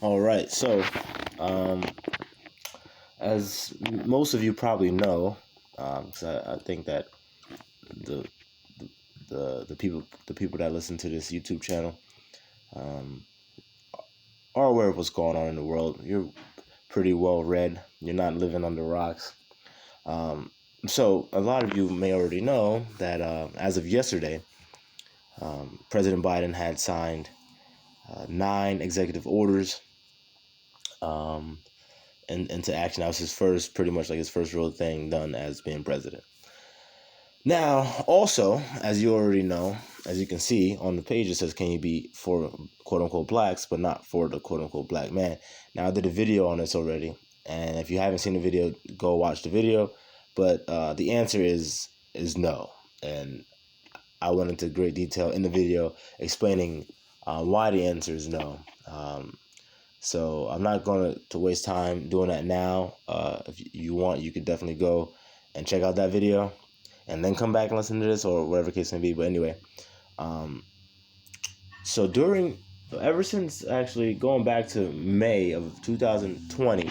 All right. Um, as most of you probably know, 'cause I think that the the people that listen to this YouTube channel um, are aware of what's going on in the world. You're pretty well read. You're not living under rocks. Um, so a lot of you may already know that as of yesterday, President Biden had signed 9 executive orders um, into action. That was his first, pretty much like his first real thing done as being president. Now, also, as you already know, as you can see on the page, it says, "Can you be for quote unquote blacks, but not for the quote unquote black man?" Now, I did a video on this already, and if you haven't seen the video, go watch the video. But the answer is no, and I went into great detail in the video explaining why the answer is no. So I'm not going to waste time doing that now. If you want, you could definitely go and check out that video and then come back and listen to this or whatever case may be. But anyway, um, so ever since actually going back to May of 2020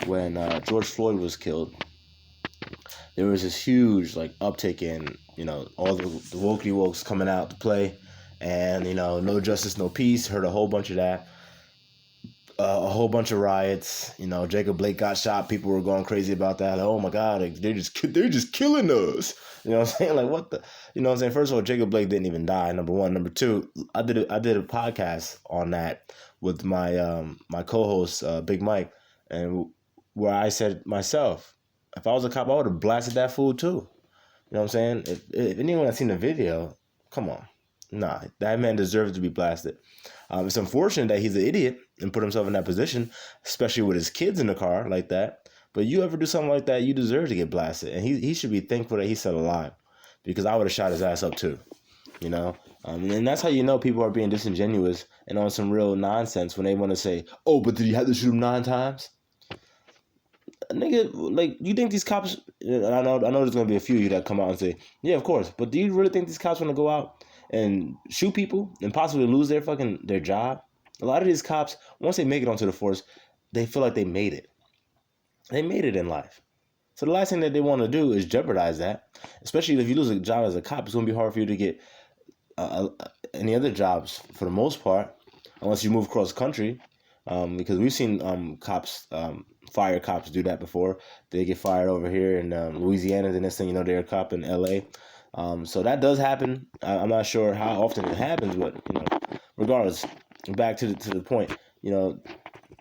when George Floyd was killed, there was this huge like uptick in, all the wokey wokes coming out to play, and no justice, no peace. Heard a whole bunch of that. A whole bunch of riots. Jacob Blake got shot. People were going crazy about that. Like, oh my God, they're just killing us. You know what I'm saying? Like, what the? You know what I'm saying? First of all, Jacob Blake didn't even die. Number one. Number two, I did a podcast on that with my co-host Big Mike, and where I said myself, if I was a cop, I would have blasted that fool too. You know what I'm saying? If anyone has seen the video, come on. Nah, that man deserves to be blasted. It's unfortunate that he's an idiot and put himself in that position, especially with his kids in the car like that. But you ever do something like that, you deserve to get blasted. And he should be thankful that he's still alive, because I would have shot his ass up too. And that's how you know people are being disingenuous and on some real nonsense when they want to say, "Oh, but did you have to shoot him 9 times?" Nigga, like, you think these cops? I know there's gonna be a few of you that come out and say, "Yeah, of course," but do you really think these cops want to go out and shoot people and possibly lose their job? A lot of these cops, once they make it onto the force, they feel like they made it. They made it in life. So the last thing that they want to do is jeopardize that. Especially if you lose a job as a cop, it's gonna be hard for you to get any other jobs for the most part, unless you move across the country. Because we've seen cops, fire cops do that before. They get fired over here in Louisiana. The next thing you know, they're a cop in L.A. So that does happen. I'm not sure how often it happens, but regardless, back to the point.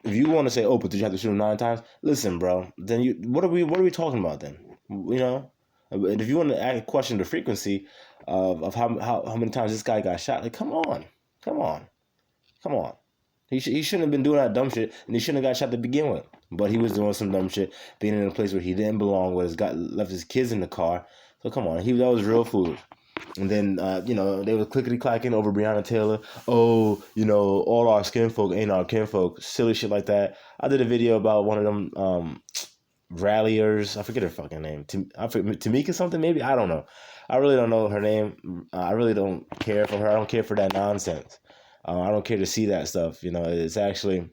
If you want to say, "Oh, but did you have to shoot him 9 times?" Listen, bro. Then what are we talking about then? And if you want to question the frequency of how many times this guy got shot, like, come on, come on, come on. He shouldn't have been doing that dumb shit, and he shouldn't have got shot to begin with. But he was doing some dumb shit, being in a place where he didn't belong, where left his kids in the car. So come on, that was real foolish. And then they were clickety clacking over Breonna Taylor. Oh, all our skin folk ain't our kinfolk. Silly shit like that. I did a video about one of them ralliers. I forget her fucking name. Tamika something maybe. I don't know. I really don't know her name. I really don't care for her. I don't care for that nonsense. I don't care to see that stuff. It's actually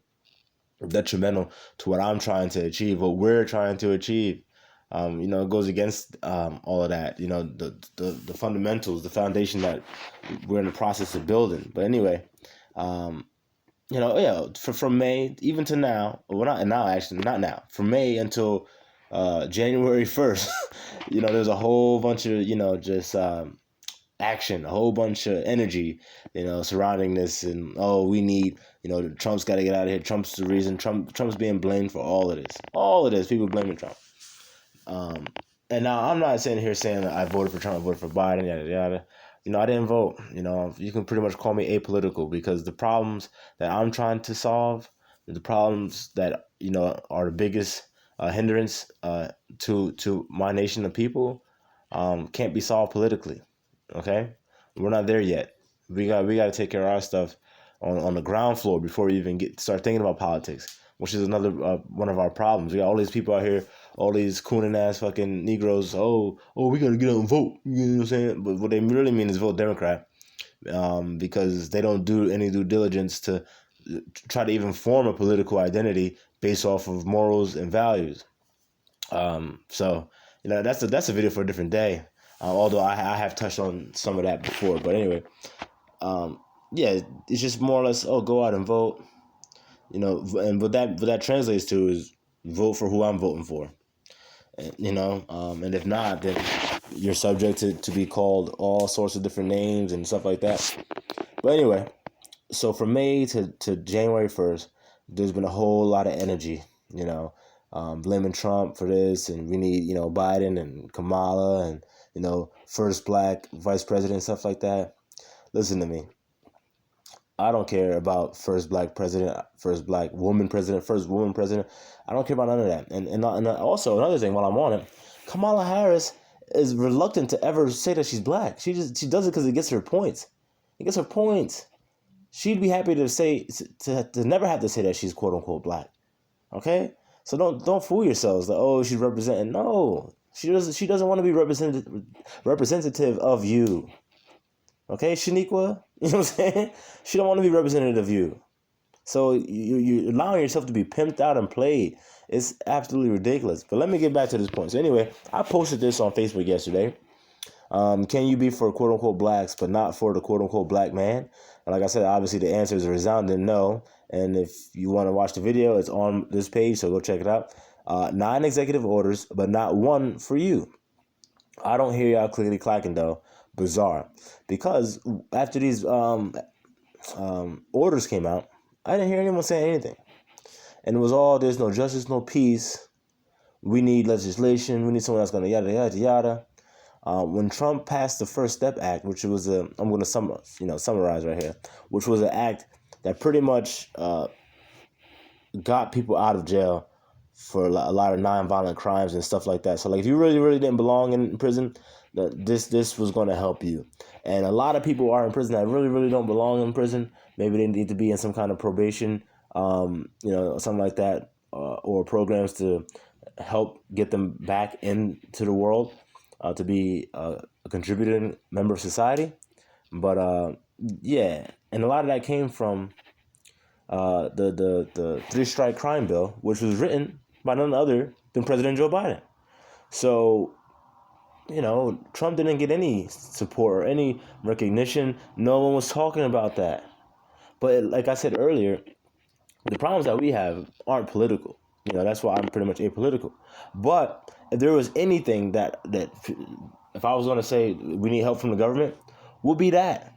detrimental to what I'm trying to achieve, what we're trying to achieve. It goes against all of that. The fundamentals, the foundation that we're in the process of building. But anyway, from May even to now, well, not now actually, not now. From May until January 1st, there's a whole bunch of just action, a whole bunch of energy, surrounding this, and we need, Trump's got to get out of here. Trump's the reason. Trump's being blamed for all of this. All of this, people blaming Trump. And now I'm not sitting here saying that I voted for Trump, I voted for Biden, yada yada. I didn't vote. You can pretty much call me apolitical, because the problems that I'm trying to solve, the problems that are the biggest hindrance to my nation of people, can't be solved politically. Okay, we're not there yet. We got to take care of our stuff on the ground floor before we even start thinking about politics, which is another one of our problems. We got all these people out here, all these cooning ass fucking Negroes. Oh, we gotta get out and vote. You know what I'm saying? But what they really mean is vote Democrat, because they don't do any due diligence to try to even form a political identity based off of morals and values. So that's a video for a different day. Although I have touched on some of that before, but anyway, yeah, it's just more or less, go out and vote. And what that translates to is vote for who I'm voting for. And if not, then you're subject to be called all sorts of different names and stuff like that. But anyway, so from May to January 1st, there's been a whole lot of energy, blaming Trump for this, and we need, Biden and Kamala and, first black vice president, stuff like that. Listen to me. I don't care about first black president, first black woman president, first woman president. I don't care about none of that. And also another thing, while I'm on it, Kamala Harris is reluctant to ever say that she's black. She does it because it gets her points. It gets her points. She'd be happy to say to never have to say that she's quote unquote black. Okay, so don't fool yourselves that she's representing. No, she doesn't want to be representative of you. Okay, Shaniqua, you know what I'm saying? She don't want to be representative of you. So you're allowing yourself to be pimped out and played. It's absolutely ridiculous. But let me get back to this point. So anyway, I posted this on Facebook yesterday. Can you be for quote unquote blacks, but not for the quote unquote black man? And like I said, obviously the answer is a resounding no. And if you want to watch the video, it's on this page, so go check it out. 9 executive orders, but not one for you. I don't hear y'all clickety clacking though. Bizarre, because after these orders came out, I didn't hear anyone say anything, and it was all, there's no justice, no peace. We need legislation. We need someone that's gonna yada yada yada. When Trump passed the First Step Act, which was I'm going to summarize right here, which was an act that pretty much got people out of jail for a lot of nonviolent crimes and stuff like that. So like if you really didn't belong in prison, this was going to help you. And a lot of people are in prison that really don't belong in prison. Maybe they need to be in some kind of probation, something like that, or programs to help get them back into the world, to be a contributing member of society. But yeah, and a lot of that came from the 3-strike crime bill, which was written by none other than President Joe Biden. So, Trump didn't get any support or any recognition. No one was talking about that. But like I said earlier, the problems that we have aren't political. That's why I'm pretty much apolitical. But if there was anything that if I was going to say we need help from the government, would be that,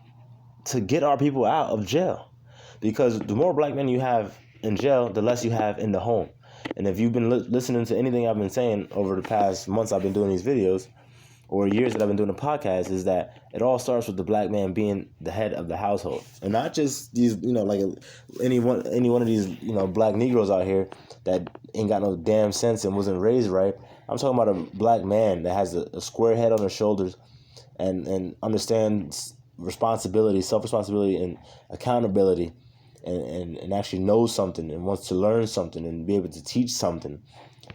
to get our people out of jail. Because the more black men you have in jail, the less you have in the home. And if you've been listening to anything I've been saying over the past months I've been doing these videos, or years that I've been doing the podcast, is that it all starts with the black man being the head of the household. And not just these, like any one of these, black Negroes out here that ain't got no damn sense and wasn't raised right. I'm talking about a black man that has a square head on his shoulders and understands responsibility, self-responsibility, and accountability, and actually knows something and wants to learn something and be able to teach something.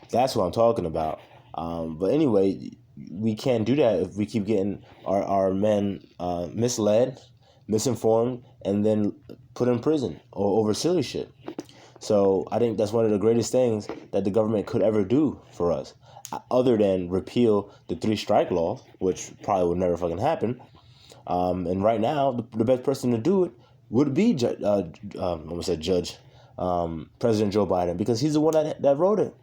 That's what I'm talking about. But anyway, we can't do that if we keep getting our men misled, misinformed, and then put in prison or over silly shit. So I think that's one of the greatest things that the government could ever do for us, other than repeal the 3-strike law, which probably would never fucking happen. And right now, the best person to do it would be President Joe Biden, because he's the one that wrote it.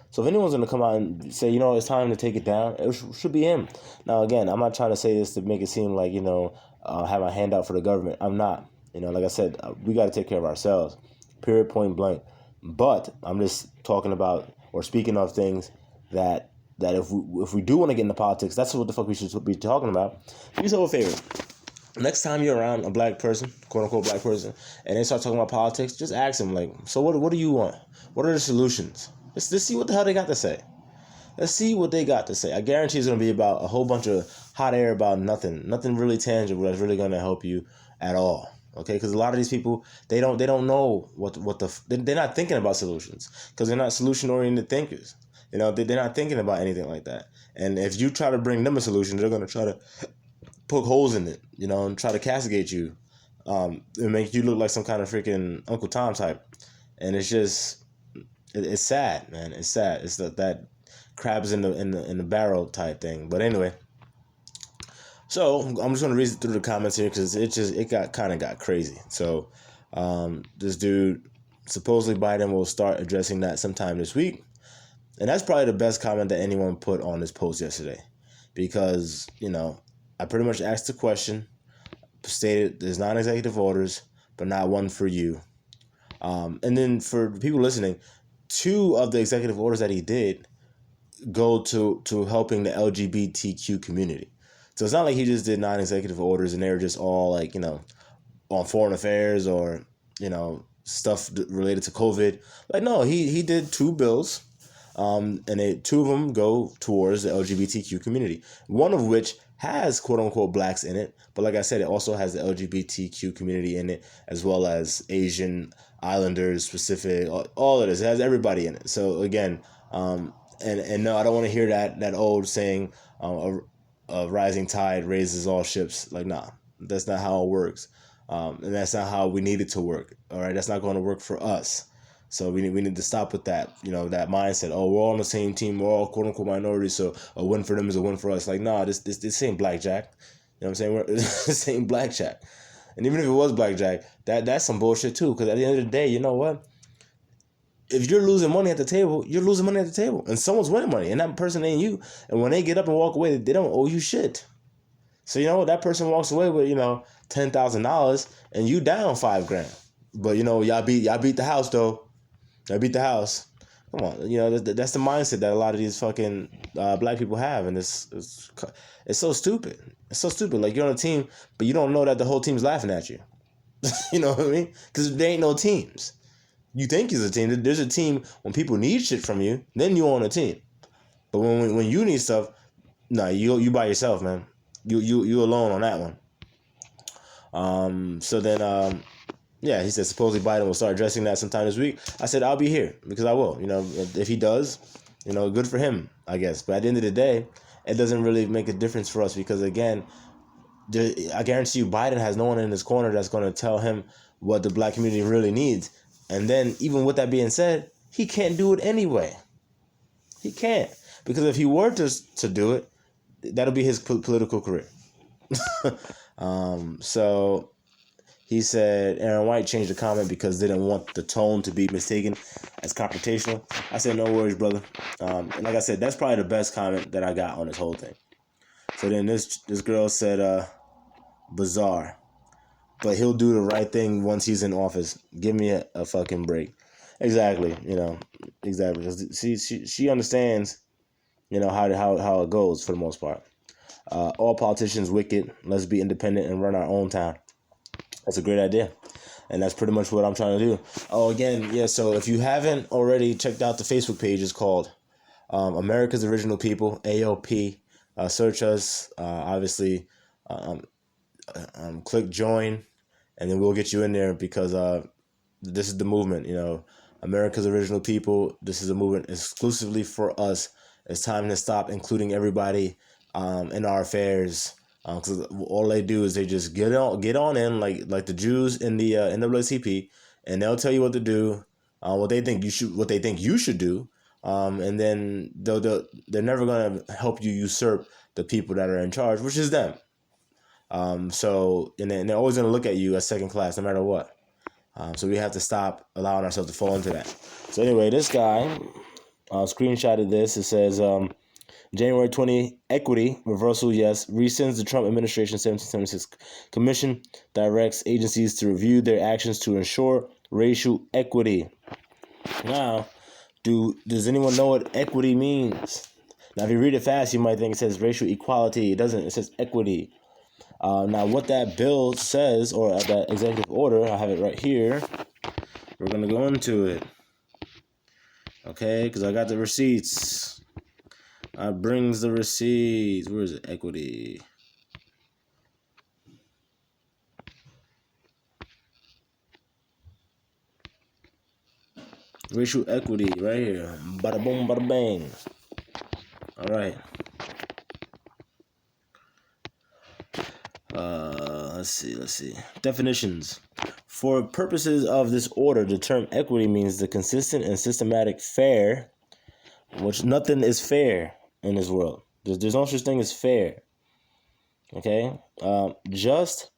So if anyone's going to come out and say, it's time to take it down, it should be him. Now, again, I'm not trying to say this to make it seem like, have my hand out for the government. I'm not. Like I said, we got to take care of ourselves, period, point blank. But I'm just talking about, or speaking of things that if we do want to get into politics, that's what the fuck we should be talking about. Do yourself a favor. Next time you're around a black person, quote unquote black person, and they start talking about politics, just ask them, like, so what do you want? What are the solutions? Let's see what the hell they got to say. Let's see what they got to say. I guarantee it's going to be about a whole bunch of hot air about nothing really tangible that's really going to help you at all. Okay, because a lot of these people, they don't know they're not thinking about solutions, because they're not solution oriented thinkers. They're not thinking about anything like that. And if you try to bring them a solution, they're going to try to poke holes in it, and try to castigate you, It makes you look like some kind of freaking Uncle Tom type, and it's just it's sad, man. It's sad. It's that crabs in the barrel type thing. But anyway, so I'm just gonna read through the comments here because it got crazy. So this dude, supposedly Biden will start addressing that sometime this week, and that's probably the best comment that anyone put on this post yesterday, because I pretty much asked the question, stated there's non-executive orders, but not one for you. And then for people listening, 2 of the executive orders that he did go to helping the LGBTQ community. So it's not like he just did non-executive orders and they were just all like, on foreign affairs or, stuff related to COVID. Like, no, he did 2 bills, and 2 of them go towards the LGBTQ community. One of which has quote unquote blacks in it, but like I said, it also has the LGBTQ community in it, as well as Asian, Islanders, Pacific, all of this. It has everybody in it. So again, and no, I don't want to hear that old saying, a rising tide raises all ships. Like, nah, that's not how it works. And that's not how we need it to work. All right, that's not going to work for us. So we need to stop with that, that mindset. Oh, we're all on the same team. We're all quote unquote minorities. So a win for them is a win for us. Like, nah, this ain't blackjack. You know what I'm saying? This ain't blackjack. And even if it was blackjack, that's some bullshit too. Because at the end of the day, you know what? If you're losing money at the table, you're losing money at the table, and someone's winning money, and that person ain't you. And when they get up and walk away, they don't owe you shit. So that person walks away with $10,000, and you down $5,000. But y'all beat the house though. Y'all beat the house. Come on, that's the mindset that a lot of these fucking black people have, and it's so stupid. It's so stupid. Like, you're on a team, but you don't know that the whole team's laughing at you. You know what I mean? Because there ain't no teams. You think it's a team. There's a team when people need shit from you, then you on a team. But when you need stuff, nah, you by yourself, man. You alone on that one. So then yeah, he said supposedly Biden will start addressing that sometime this week. I said I'll be here because I will. If he does, good for him, I guess. But at the end of the day, it doesn't really make a difference for us because, again, I guarantee you Biden has no one in his corner that's going to tell him what the black community really needs. And then, even with that being said, he can't do it anyway. He can't. Because if he were to do it, that'll be his political career. So he said Aaron White changed the comment because they didn't want the tone to be mistaken as confrontational. I said, no worries, brother. And like I said, that's probably the best comment that I got on this whole thing. So then this girl said, bizarre. But he'll do the right thing once he's in office. Give me a fucking break. Exactly, exactly. She understands, how it goes for the most part. All politicians wicked. Let's be independent and run our own town. That's a great idea. And that's pretty much what I'm trying to do. Oh, again, yeah, so if you haven't already checked out the Facebook page, it's called America's Original People, AOP. Search us, obviously. Click join, and then we'll get you in there because this is the movement, America's Original People. This is a movement exclusively for us. It's time to stop including everybody in our affairs. Because all they do is they just get on in like the Jews in the NAACP, and they'll tell you what to do, what they think you should do, and then they're never gonna help you usurp the people that are in charge, which is them. So and they're always gonna look at you as second class, no matter what. So we have to stop allowing ourselves to fall into that. So anyway, this guy screenshotted this. It says. January 20, equity, reversal, yes, rescinds the Trump administration 1776 commission, directs agencies to review their actions to ensure racial equity. Now, does anyone know what equity means? Now, if you read it fast, you might think it says racial equality. It doesn't. It says equity. Now, what that bill says, or that executive order, I have it right here. We're going to go into it. Okay, because I got the receipts. Brings the receipts. Where is it? Equity. Racial equity right here. Bada boom, bada bang. All right. Let's see. Definitions. For purposes of this order, the term equity means the consistent and systematic fair, which nothing is fair in this world. There's no such thing as fair. Okay? Just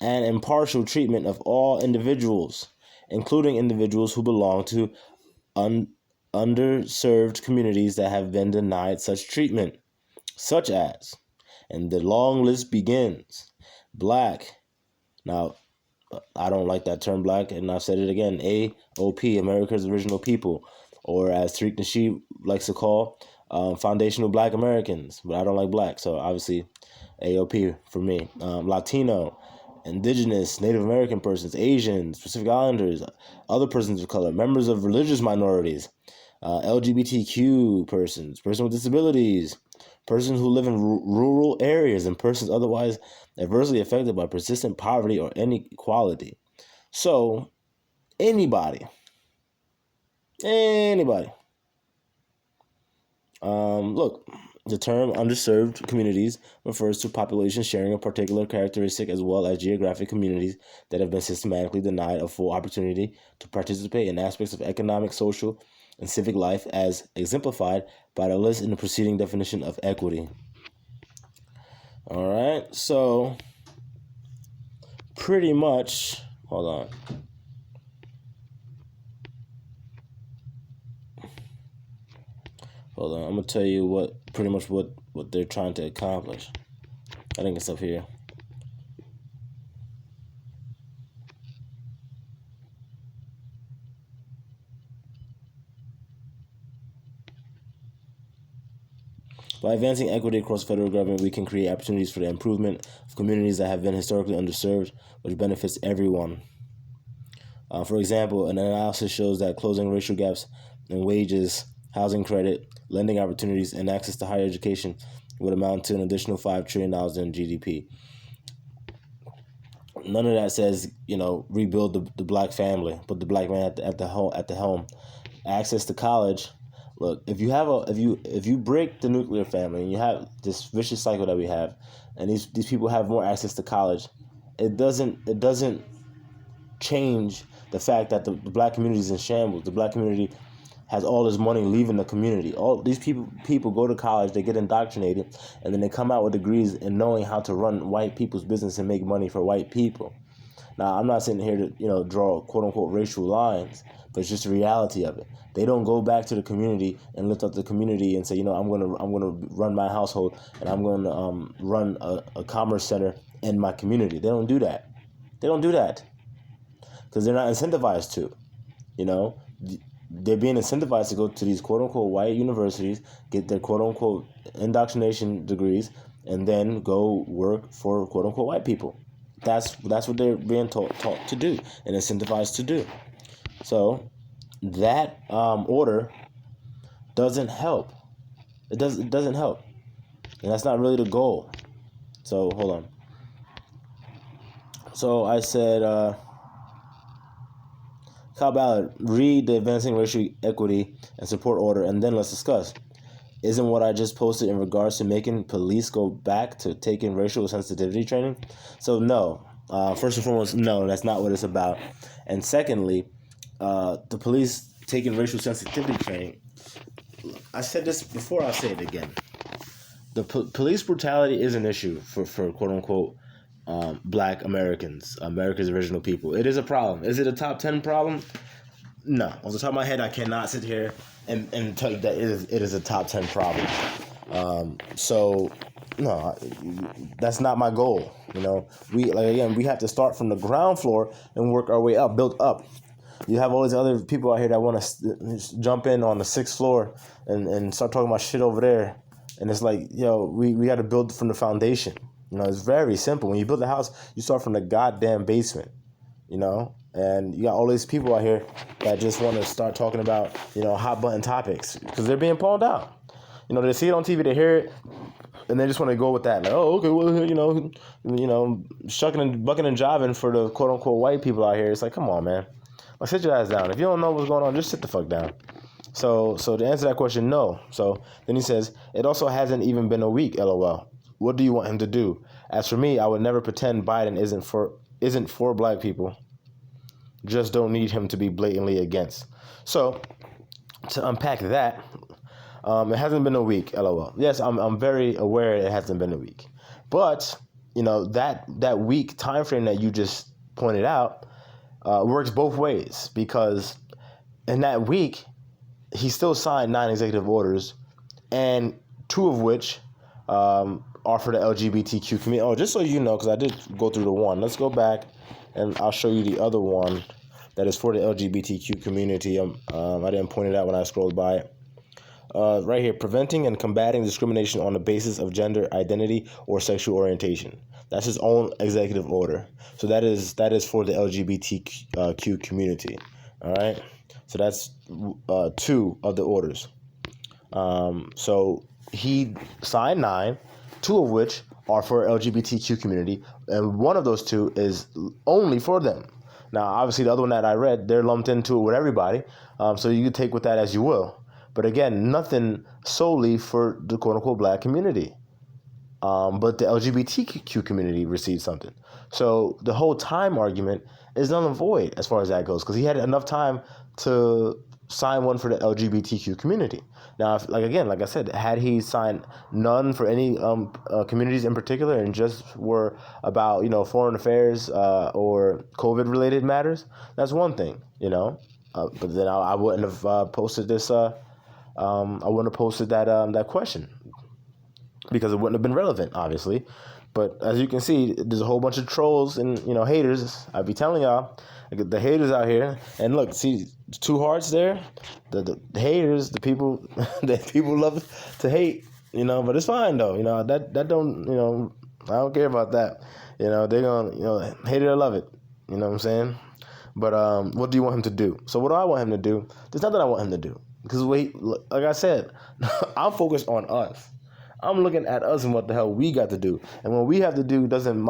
and impartial treatment of all individuals, including individuals who belong to underserved communities that have been denied such treatment, such as, and the long list begins, Black. Now, I don't like that term Black, and I've said it again, AOP, America's Original People, or as Tariq Nasheed likes to call, Foundational Black Americans, but I don't like Black, so obviously AOP for me. Latino, Indigenous, Native American persons, Asians, Pacific Islanders, other persons of color, members of religious minorities, LGBTQ persons, persons with disabilities, persons who live in rural areas, and persons otherwise adversely affected by persistent poverty or inequality. So, anybody. Look, the term underserved communities refers to populations sharing a particular characteristic as well as geographic communities that have been systematically denied a full opportunity to participate in aspects of economic, social, and civic life as exemplified by the list in the preceding definition of equity. All right, so pretty much, hold on. I'm going to tell you what they're trying to accomplish. I think it's up here. By advancing equity across the federal government, we can create opportunities for the improvement of communities that have been historically underserved, which benefits everyone. For example, an analysis shows that closing racial gaps in wages, housing credit, lending opportunities, and access to higher education would amount to an additional $5 trillion in GDP. None of that says, rebuild the black family, put the black man at the helm. Access to college. Look, if you break the nuclear family and you have this vicious cycle that we have, and these people have more access to college, it doesn't change the fact that the black community is in shambles. The black community has all this money leaving the community. All these people go to college, they get indoctrinated, and then they come out with degrees in knowing how to run white people's business and make money for white people. Now, I'm not sitting here to draw quote unquote racial lines, but it's just the reality of it. They don't go back to the community and lift up the community and say, I'm gonna run my household and I'm going to run a commerce center in my community. They don't do that. Because they're not incentivized to. They're being incentivized to go to these quote-unquote white universities, get their quote-unquote indoctrination degrees, and then go work for quote-unquote white people. That's what they're being taught to do and incentivized to do. So that order doesn't help. It doesn't help. And that's not really the goal. So hold on. So I said... Kyle Ballard, read the Advancing Racial Equity and Support Order, and then let's discuss. Isn't what I just posted in regards to making police go back to taking racial sensitivity training? So no. First and foremost, no, that's not what it's about. And secondly, the police taking racial sensitivity training. I said this before, I'll say it again. The police brutality is an issue for quote unquote black Americans, America's original people. It is a problem. Is it a top 10 problem? No. Off the top of my head, I cannot sit here and tell you that it is a top 10 problem. So, no, that's not my goal. We have to start from the ground floor and work our way up, build up. You have all these other people out here that want to jump in on the 6th floor and start talking about shit over there. And it's like, we got to build from the foundation. It's very simple. When you build a house, you start from the goddamn basement, and you got all these people out here that just want to start talking about, hot button topics because they're being pulled out. They see it on TV, they hear it, and they just want to go with that. Like, oh, okay, well, shucking and bucking and jiving for the quote unquote white people out here. It's like, come on, man. Like, sit your ass down. If you don't know what's going on, just sit the fuck down. So to answer that question, no. So then he says, it also hasn't even been a week, LOL. what do you want him to do? As for me, I would never pretend Biden isn't for black people. Just don't need him to be blatantly against. So, to unpack that, it hasn't been a week, LOL. Yes, I'm very aware it hasn't been a week. But, that week time frame that you just pointed out works both ways, because in that week, he still signed 9 executive orders, and 2 of which are for the LGBTQ community. Oh, just so you know, because I did go through the one. Let's go back, and I'll show you the other one that is for the LGBTQ community. I didn't point it out when I scrolled by it. Right here, preventing and combating discrimination on the basis of gender identity or sexual orientation. That's his own executive order. So that is for the LGBTQ community. All right. So that's 2 of the orders. So he signed 9, 2 of which are for LGBTQ community, and one of those 2 is only for them. Now, obviously, the other one that I read, they're lumped into it with everybody, so you can take with that as you will. But again, nothing solely for the quote-unquote black community. But the LGBTQ community received something. So the whole time argument is null and void as far as that goes, because he had enough time to sign one for the LGBTQ community. Now, like I said, had he signed none for any communities in particular and just were about, foreign affairs or COVID-related matters, that's one thing, But then I wouldn't have posted this. I wouldn't have posted that question, because it wouldn't have been relevant, obviously. But as you can see, there's a whole bunch of trolls and haters. I be telling y'all, the haters out here. And look, see 2 hearts there. The haters, the people that people love to hate. But it's fine though. That don't. I don't care about that. They're gonna hate it or love it. You know what I'm saying? But what do you want him to do? So what do I want him to do? There's nothing I want him to do, because like I said, I'm focused on us. I'm looking at us and what the hell we got to do. And what we have to do doesn't,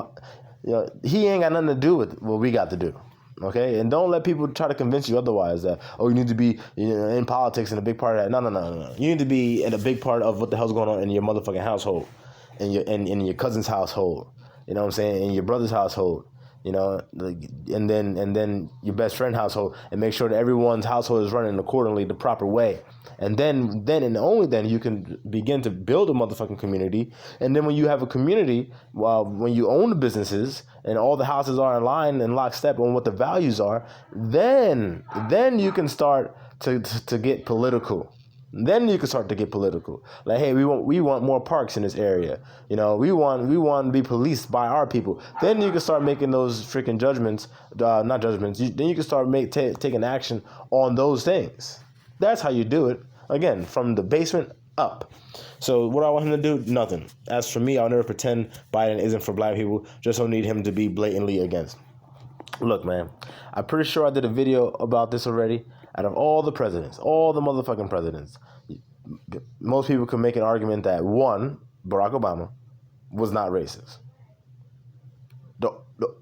he ain't got nothing to do with what we got to do. Okay? And don't let people try to convince you otherwise that, you need to be in politics and a big part of that. No. You need to be in a big part of what the hell's going on in your motherfucking household, in your cousin's household. You know what I'm saying? In your brother's household. And then your best friend household, and make sure that everyone's household is running accordingly the proper way. And then and only then you can begin to build a motherfucking community. And then when you have a community, when you own the businesses and all the houses are in line and lockstep on what the values are, then you can start to get political. Then you can start to get political. Like, hey, we want more parks in this area. We want to be policed by our people. Then you can start making those freaking judgments, not judgments. Then you can start taking action on those things. That's how you do it. Again, from the basement up. So what I want him to do? Nothing. As for me, I'll never pretend Biden isn't for black people. Just don't need him to be blatantly against. Look, man, I'm pretty sure I did a video about this already. Out of all the presidents, all the motherfucking presidents, most people can make an argument that, one, Barack Obama was not racist. The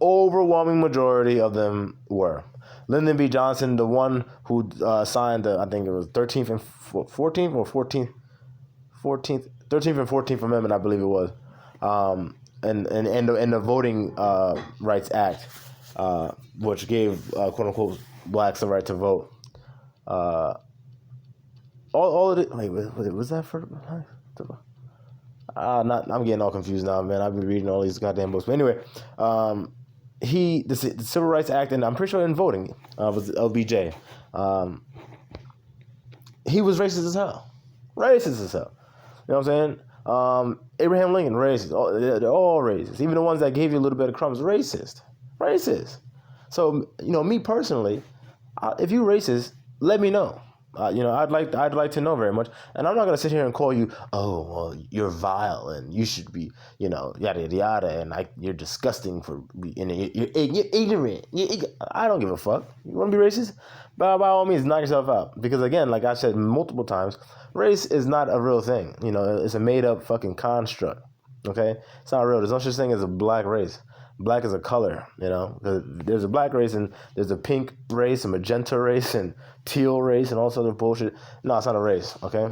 overwhelming majority of them were. Lyndon B. Johnson, the one who signed the, I think it was 13th and 14th or 13th and 14th Amendment, I believe it was, and the Voting Rights Act, which gave quote unquote blacks the right to vote. All of it. Wait, was that for? I'm getting all confused now, man. I've been reading all these goddamn books. But anyway, the Civil Rights Act, and I'm pretty sure in voting was LBJ. He was racist as hell. Racist as hell. You know what I'm saying? Abraham Lincoln, racist. They're all racist. Even the ones that gave you a little bit of crumbs, racist. So, me personally, if you racist, let me know. I'd like to know very much. And I'm not gonna sit here and call you, oh, well, you're vile and you should be, yada yada yada, and you're disgusting you're ignorant. I don't give a fuck. You want to be racist? By all means, knock yourself out. Because again, like I said multiple times, race is not a real thing. It's a made up fucking construct. Okay, it's not real. There's no such thing as a black race. Black is a color, There's a black race and there's a pink race, a magenta race, and teal race, and all sorts of bullshit. No, it's not a race, okay?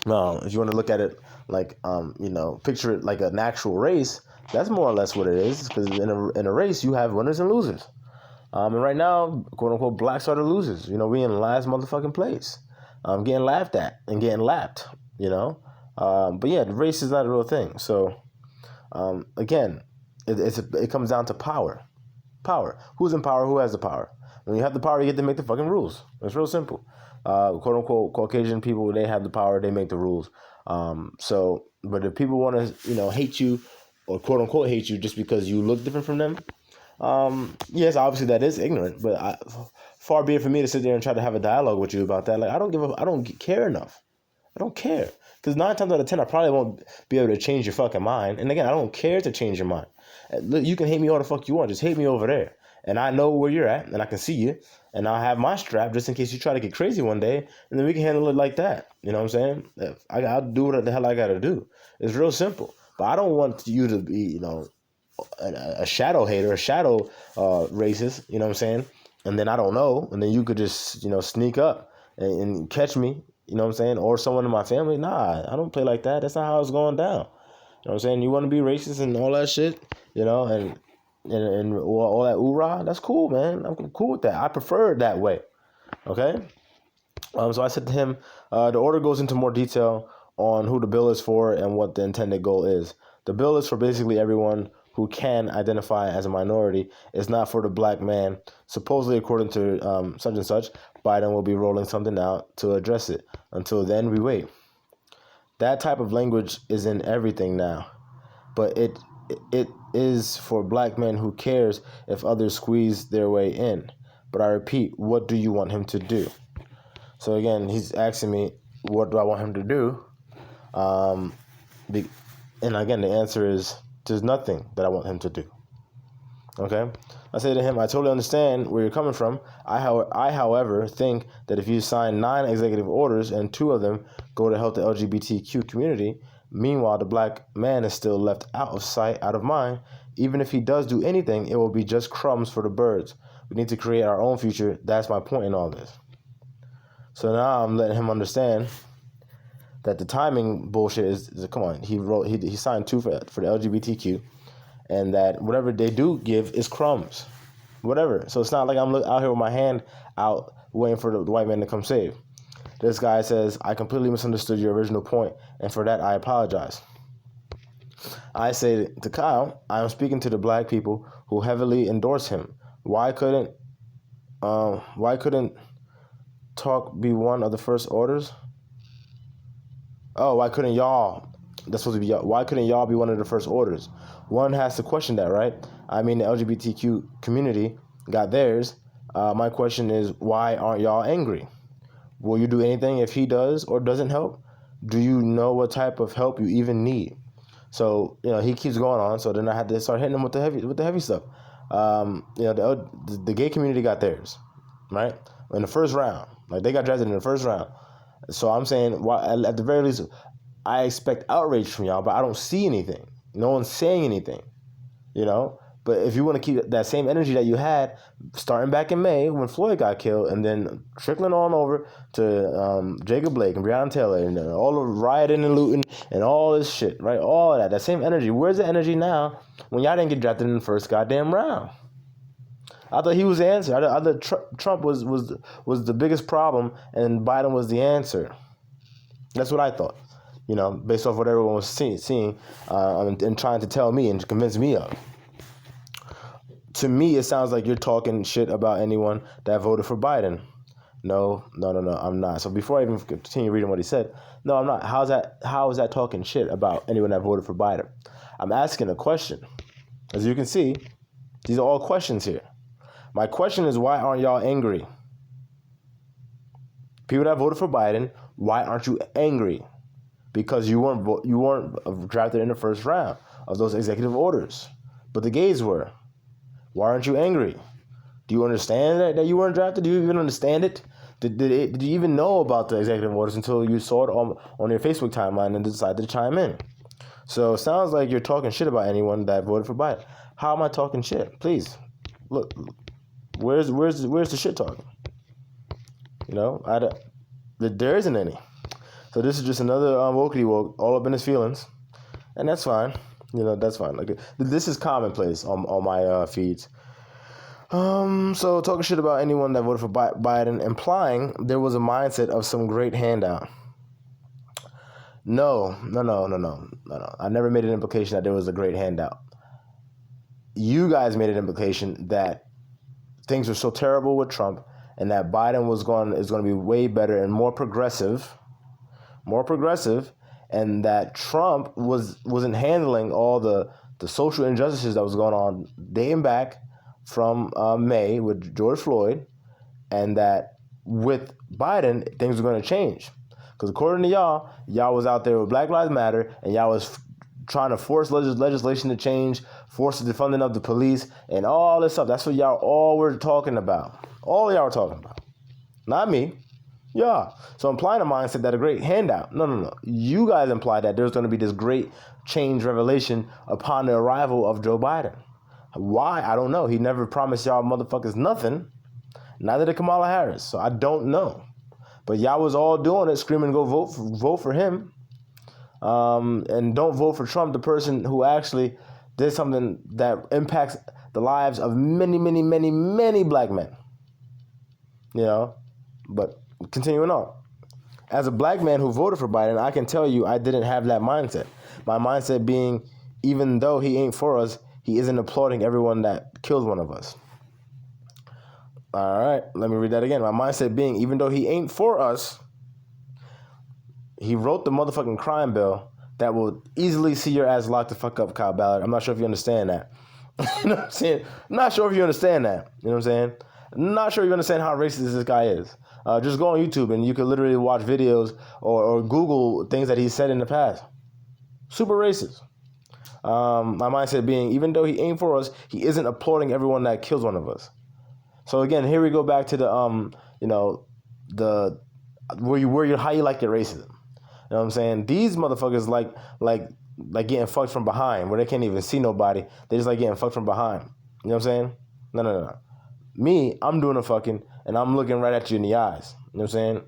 If you want to look at it like, picture it like an actual race, that's more or less what it is. Because in a race, you have winners and losers. And right now, quote unquote, blacks are the losers. We in last motherfucking place. Getting laughed at and getting lapped. But yeah, the race is not a real thing. So again, it comes down to power. Power. Who's in power? Who has the power? When you have the power, you get to make the fucking rules. It's real simple. Quote unquote, Caucasian people, they have the power. They make the rules. But if people want to, hate you, or quote unquote hate you just because you look different from them, yes, obviously that is ignorant. But far be it for me to sit there and try to have a dialogue with you about that. Like, I don't care enough. I don't care. Because 9 times out of 10, I probably won't be able to change your fucking mind. And again, I don't care to change your mind. Look, you can hate me all the fuck you want. Just hate me over there. And I know where you're at, and I can see you. And I'll have my strap just in case you try to get crazy one day. And then we can handle it like that. You know what I'm saying? I'll do what the hell I got to do. It's real simple. But I don't want you to be, a shadow hater, a shadow racist. You know what I'm saying? And then I don't know. And then you could just, sneak up and catch me. You know what I'm saying? Or someone in my family. Nah, I don't play like that. That's not how it's going down. You know what I'm saying? You want to be racist and all that shit, and all that oorah, that's cool, man. I'm cool with that. I prefer it that way. Okay? So I said to him, the order goes into more detail on who the bill is for and what the intended goal is. The bill is for basically everyone who can identify as a minority. It's not for the black man. Supposedly, according to such and such, Biden will be rolling something out to address it. Until then, we wait. That type of language is in everything now. But it is for black men who cares if others squeeze their way in. But I repeat, what do you want him to do? So again, he's asking me, what do I want him to do? And again, the answer is, there's nothing that I want him to do. Okay? I say to him, I totally understand where you're coming from. I, however, think that if you sign 9 executive orders and 2 of them go to help the LGBTQ community, meanwhile, the black man is still left out of sight, out of mind. Even if he does do anything, it will be just crumbs for the birds. We need to create our own future. That's my point in all this. So now I'm letting him understand that the timing bullshit is come on. He signed 2 for the LGBTQ, and that whatever they do give is crumbs, whatever. So it's not like I'm out here with my hand out waiting for the white man to come save. This guy says, I completely misunderstood your original point, and for that I apologize. I say to Kyle, I am speaking to the black people who heavily endorse him. Why couldn't talk be one of the first orders? Oh, why couldn't y'all? That's supposed to be y'all. Why couldn't y'all be one of the first orders? One has to question that, right? I mean, the LGBTQ community got theirs. My question is, why aren't y'all angry? Will you do anything if he does or doesn't help? Do you know what type of help you even need? So, he keeps going on. So then I had to start hitting him with the heavy stuff. The gay community got theirs, right? In the first round. Like, they got drafted in the first round. So I'm saying, at the very least, I expect outrage from y'all, but I don't see anything. No one's saying anything, But if you want to keep that same energy that you had starting back in May when Floyd got killed, and then trickling on over to Jacob Blake and Breonna Taylor and all the rioting and looting and all this shit, right? All of that same energy. Where's the energy now when y'all didn't get drafted in the first goddamn round? I thought he was the answer. I thought Trump was the biggest problem and Biden was the answer. That's what I thought, based off what everyone was seeing and trying to tell me and convince me of. To me, it sounds like you're talking shit about anyone that voted for Biden. No, I'm not. So before I even continue reading what he said, no, I'm not. How is that talking shit about anyone that voted for Biden? I'm asking a question. As you can see, these are all questions here. My question is, why aren't y'all angry? People that voted for Biden, why aren't you angry? Because you weren't drafted in the first round of those executive orders, but the gays were. Why aren't you angry? Do you understand that you weren't drafted? Do you even understand it? Did you even know about the executive orders until you saw it on your Facebook timeline and decided to chime in? So it sounds like you're talking shit about anyone that voted for Biden. How am I talking shit? Please, look. Where's the shit talking? There isn't any. So this is just another wokey woke all up in his feelings, and that's fine. That's fine. Like, this is commonplace on my feeds. So talking shit about anyone that voted for Biden, implying there was a mindset of some great handout. No. I never made an implication that there was a great handout. You guys made an implication that things were so terrible with Trump, and that Biden is going to be way better and more progressive, and that Trump wasn't handling all the social injustices that was going on dating back from May with George Floyd, and that with Biden things were going to change. Because according to y'all was out there with Black Lives Matter, and y'all was trying to force legislation to change, force the defunding of the police, and all this stuff. That's what y'all all were talking about. All y'all were talking about. Not me. Yeah. So implying a mindset that a great handout. No. You guys implied that there's going to be this great change revelation upon the arrival of Joe Biden. Why? I don't know. He never promised y'all motherfuckers nothing. Neither did Kamala Harris. So I don't know. But y'all was all doing it, screaming, go vote for him. And don't vote for Trump, the person who actually did something that impacts the lives of many, many, many, many black men. But continuing on. As a black man who voted for Biden, I can tell you I didn't have that mindset. My mindset being, even though he ain't for us, he isn't applauding everyone that kills one of us. All right, let me read that again. My mindset being, even though he ain't for us, he wrote the motherfucking crime bill that will easily see your ass locked the fuck up, Kyle Ballard. I'm not sure if you understand that. You know what I'm saying? I'm not sure if you understand that. You know what I'm saying? I'm not sure you understand how racist this guy is. Just go on YouTube and you can literally watch videos or Google things that he said in the past. Super racist. My mindset being, even though he ain't for us, he isn't applauding everyone that kills one of us. So again, here we go back to the how you like your racism. You know what I'm saying? These motherfuckers like getting fucked from behind, where they can't even see nobody. They just like getting fucked from behind. You know what I'm saying? No. Me, I'm doing the fucking, and I'm looking right at you in the eyes. You know what I'm saying?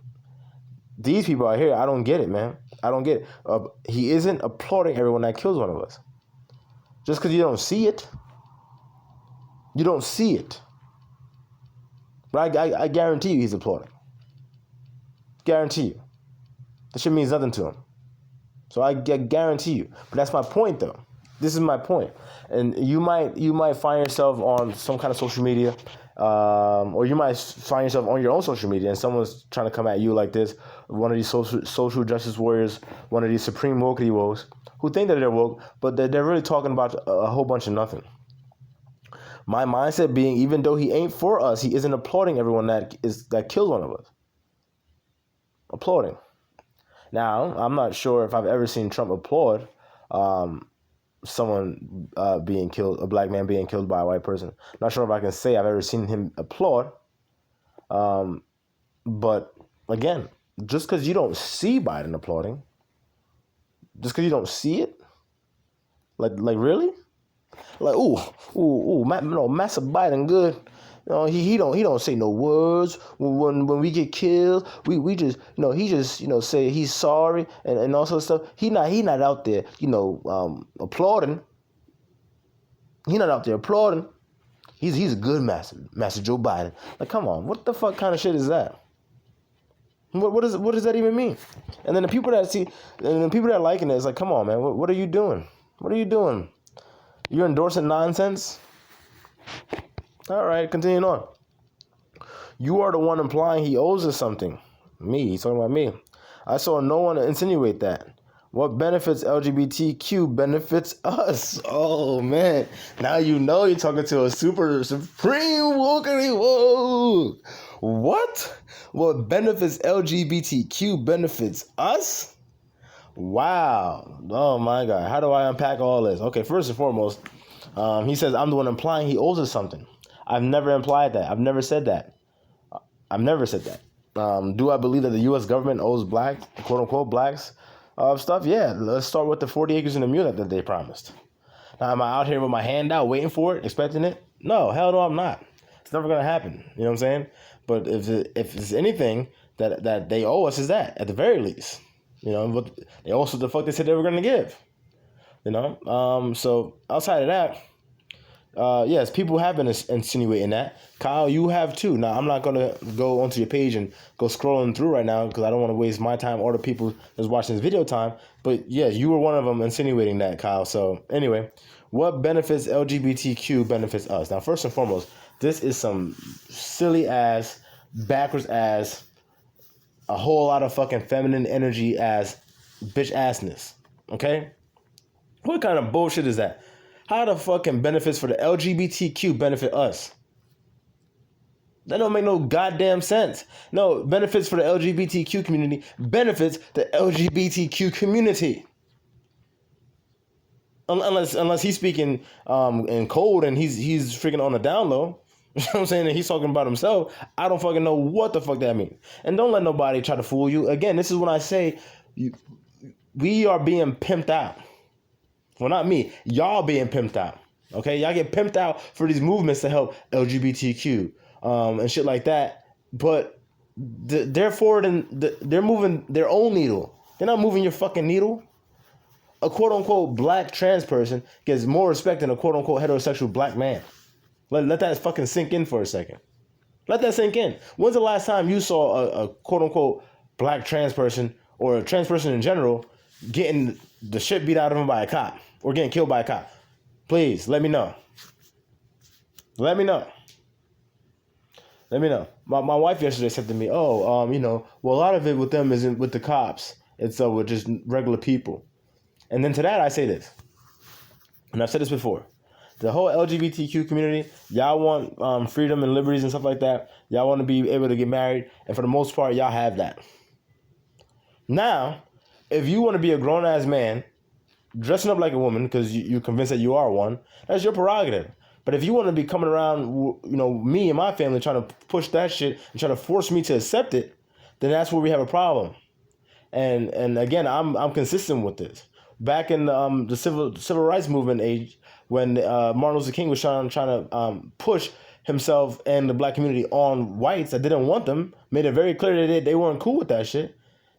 These people out here, I don't get it, man. I don't get it. He isn't applauding everyone that kills one of us. Just because you don't see it. You don't see it. But I guarantee you he's applauding. Guarantee you. That shit means nothing to him. So I guarantee you. But that's my point, though. This is my point. And you might find yourself on some kind of social media, or you might find yourself on your own social media, and someone's trying to come at you like this, one of these social justice warriors, one of these supreme wokey wokes, who think that they're woke, but they're really talking about a whole bunch of nothing. My mindset being, even though he ain't for us, he isn't applauding everyone that kills one of us. Applauding. Now, I'm not sure if I've ever seen Trump applaud someone being killed, a black man being killed by a white person. Not sure if I can say I've ever seen him applaud. But again, just because you don't see Biden applauding, just because you don't see it, like really, like Massa Biden good. He don't say no words when we get killed. We just he just say he's sorry and all sorts of stuff. He not out there applauding. He not out there applauding. He's a good Master Joe Biden. Like, come on, what the fuck kind of shit is that? What does that even mean? And then the people that are liking it is like, come on, man, what are you doing? What are you doing? You're endorsing nonsense? All right, continuing on. You are the one implying he owes us something. Me, he's talking about me. I saw no one insinuate that. What benefits LGBTQ benefits us. Oh, man. Now you know you're talking to a supreme wokey woke. What? What benefits LGBTQ benefits us? Wow. Oh, my God. How do I unpack all this? Okay, first and foremost, he says, I'm the one implying he owes us something. I've never implied that. I've never said that. Do I believe that the U.S. government owes quote-unquote blacks stuff? Yeah. Let's start with the 40 acres and a mule that they promised. Now, am I out here with my hand out waiting for it, expecting it? No, hell no, I'm not. It's never going to happen. You know what I'm saying? But if it's anything that they owe us, is that, at the very least. You know, but they also the fuck they said they were going to give. You know, so outside of that, yes, people have been insinuating that. Kyle, you have too. Now, I'm not going to go onto your page and go scrolling through right now because I don't want to waste my time or the people that's watching this video time. But yeah, you were one of them insinuating that, Kyle. So anyway, what benefits LGBTQ benefits us? Now, first and foremost, this is some silly ass, backwards ass, a whole lot of fucking feminine energy ass, bitch assness. Okay? What kind of bullshit is that? How the fucking benefits for the LGBTQ benefit us? That don't make no goddamn sense. No, benefits for the LGBTQ community benefits the LGBTQ community. Unless he's speaking in code and he's freaking on the down low. You know what I'm saying? And he's talking about himself. I don't fucking know what the fuck that means. And don't let nobody try to fool you. Again, this is when I say we are being pimped out. Well, not me. Y'all being pimped out. Okay? Y'all get pimped out for these movements to help LGBTQ and shit like that. But they're moving their own needle. They're not moving your fucking needle. A quote-unquote black trans person gets more respect than a quote-unquote heterosexual black man. Let that fucking sink in for a second. Let that sink in. When's the last time you saw a quote-unquote black trans person or a trans person in general getting the shit beat out of him by a cop or getting killed by a cop? Please, let me know. Let me know. Let me know. My wife yesterday said to me, well, a lot of it with them isn't with the cops. It's with just regular people. And then to that, I say this. And I've said this before. The whole LGBTQ community, y'all want freedom and liberties and stuff like that. Y'all want to be able to get married. And for the most part, y'all have that. Now, if you want to be a grown-ass man, dressing up like a woman because you're convinced that you are one, that's your prerogative. But if you want to be coming around, me and my family trying to push that shit and trying to force me to accept it, then that's where we have a problem. And again, I'm consistent with this. Back in the civil rights movement age, when Martin Luther King was trying to push himself and the black community on whites that didn't want them, made it very clear that they weren't cool with that shit.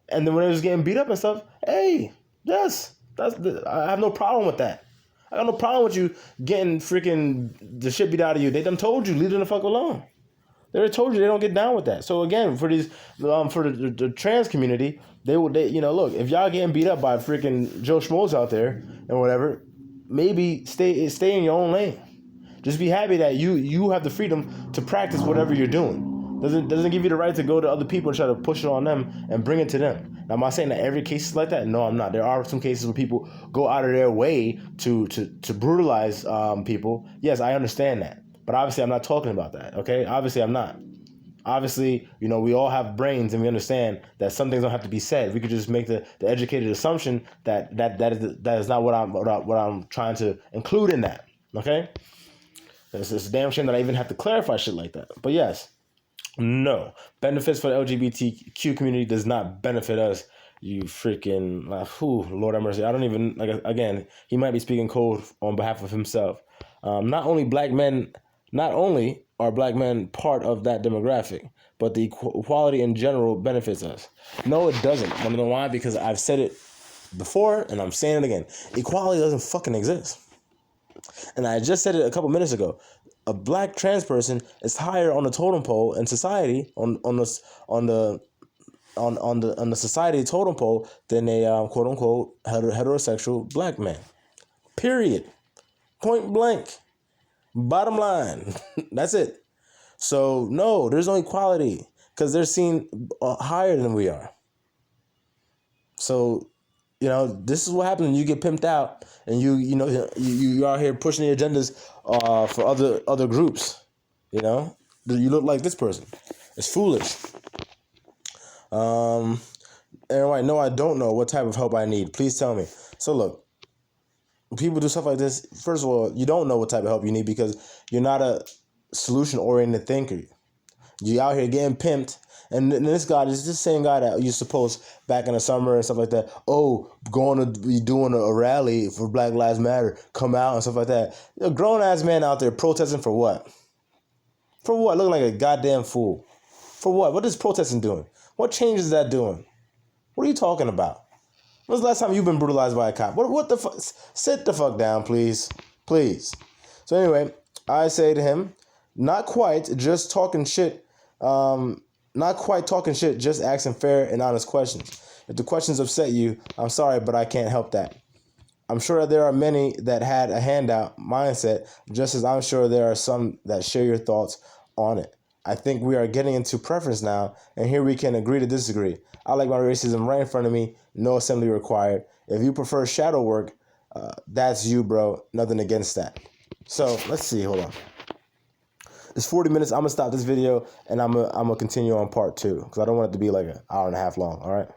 And then when they was getting beat up and stuff, hey, yes, I have no problem with that. I got no problem with you getting freaking the shit beat out of you. They done told you, leave them the fuck alone. They already told you they don't get down with that. So again, for these, for the trans community, they look, if y'all getting beat up by freaking Joe Schmoes out there and whatever, maybe stay in your own lane. Just be happy that you have the freedom to practice whatever you're doing. Doesn't give you the right to go to other people and try to push it on them and bring it to them. Now, am I saying that every case is like that? No, I'm not. There are some cases where people go out of their way to brutalize people. Yes, I understand that. But obviously, I'm not talking about that, okay? Obviously, I'm not. Obviously, we all have brains and we understand that some things don't have to be said. We could just make the educated assumption that is not what I'm trying to include in that, okay? It's a damn shame that I even have to clarify shit like that. But yes, no. Benefits for the LGBTQ community does not benefit us. You freaking, Lord have mercy. I don't even, again, he might be speaking code on behalf of himself. Not only are black men part of that demographic, but the equality in general benefits us. No, it doesn't. Want to know why? Because I've said it before and I'm saying it again. Equality doesn't fucking exist. And I just said it a couple minutes ago. A black trans person is higher on the totem pole in society on the society totem pole than a quote unquote heterosexual black man. Period. Point blank. Bottom line. That's it. So no, there's no equality because they're seen higher than we are. So, this is what happens when you get pimped out and you out here pushing the agendas for other groups. You look like this person. It's foolish. Anyway, no, I don't know what type of help I need. Please tell me. So look, when people do stuff like this, first of all, you don't know what type of help you need because you're not a solution-oriented thinker. You out here getting pimped. And this guy is the same guy that used to post back in the summer and stuff like that. Oh, going to be doing a rally for Black Lives Matter. Come out and stuff like that. A grown-ass man out there protesting for what? For what? Looking like a goddamn fool. For what? What is protesting doing? What change is that doing? What are you talking about? When's the last time you've been brutalized by a cop? What the fuck? Sit the fuck down, please. Please. So anyway, I say to him, not quite, just talking shit. Not quite talking shit, just asking fair and honest questions. If the questions upset you, I'm sorry, but I can't help that. I'm sure there are many that had a handout mindset, just as I'm sure there are some that share your thoughts on it. I think we are getting into preference now, and here we can agree to disagree. I like my racism right in front of me, no assembly required. If you prefer shadow work, that's you, bro. Nothing against that. So let's see. Hold on. It's 40 minutes. I'm gonna stop this video and I'm gonna continue on part 2 because I don't want it to be like an hour and a half long. All right.